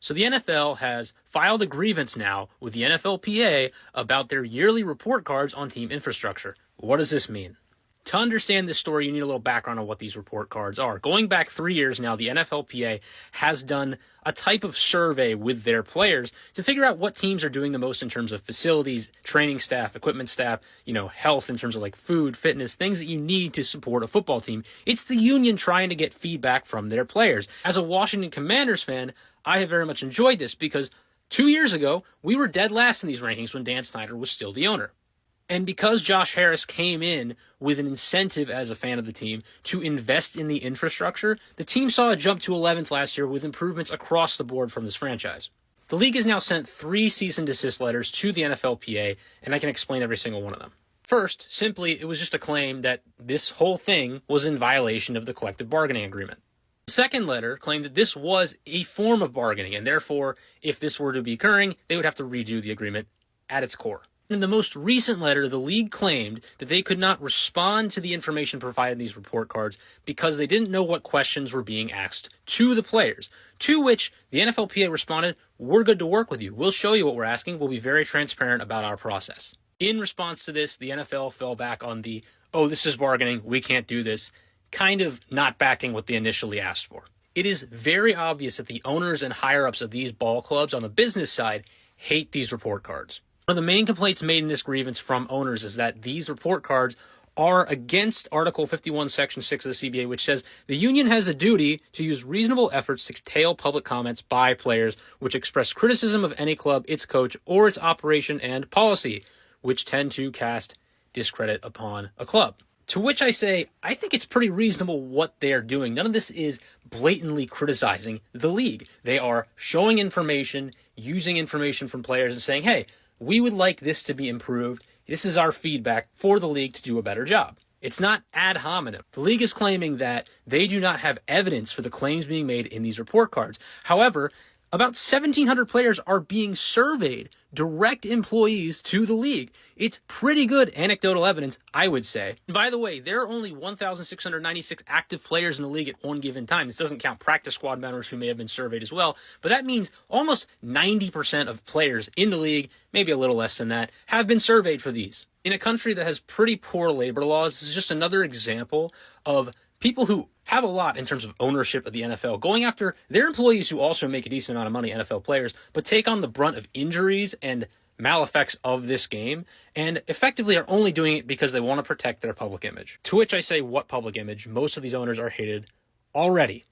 So the NFL has filed a grievance now with the NFLPA about their yearly report cards on team infrastructure. What does this mean? To understand this story, you need a little background on what these report cards are. Going back 3 years now, the NFLPA has done a type of survey with their players to figure out what teams are doing the most in terms of facilities, training staff, equipment staff, health in terms of like food, fitness, things that you need to support a football team. It's the union trying to get feedback from their players. As a Washington Commanders fan, I have very much enjoyed this because 2 years ago, we were dead last in these rankings when Dan Snyder was still the owner. And because Josh Harris came in with an incentive as a fan of the team to invest in the infrastructure, the team saw a jump to 11th last year with improvements across the board from this franchise. The league has now sent 3 cease and desist letters to the NFLPA, and I can explain every single one of them. First, simply, it was just a claim that this whole thing was in violation of the collective bargaining agreement. The second letter claimed that this was a form of bargaining, and therefore, if this were to be occurring, they would have to redo the agreement at its core. In the most recent letter, the league claimed that they could not respond to the information provided in these report cards because they didn't know what questions were being asked to the players, to which the NFLPA responded, "We're good to work with you. We'll show you what we're asking. We'll be very transparent about our process." In response to this, the NFL fell back on the, this is bargaining, we can't do this, kind of not backing what they initially asked for. It is very obvious that the owners and higher-ups of these ball clubs on the business side hate these report cards. One of the main complaints made in this grievance from owners is that these report cards are against Article 51, Section 6 of the CBA, which says the union has a duty to use reasonable efforts to curtail public comments by players which express criticism of any club, its coach, or its operation and policy, which tend to cast discredit upon a club. To which I say, I think it's pretty reasonable what they're doing. None of this is blatantly criticizing the league. They are showing information, using information from players and saying, hey, we would like this to be improved. This is our feedback for the league to do a better job. It's not ad hominem. The league is claiming that they do not have evidence for the claims being made in these report cards. However, about 1,700 players are being surveyed, direct employees to the league. It's pretty good anecdotal evidence, I would say. And by the way, there are only 1,696 active players in the league at one given time. This doesn't count practice squad members who may have been surveyed as well, but that means almost 90% of players in the league, maybe a little less than that, have been surveyed for these. In a country that has pretty poor labor laws, this is just another example of people who have a lot in terms of ownership of the NFL going after their employees who also make a decent amount of money, NFL players, but take on the brunt of injuries and maleffects of this game and effectively are only doing it because they want to protect their public image. To which I say, what public image? Most of these owners are hated already.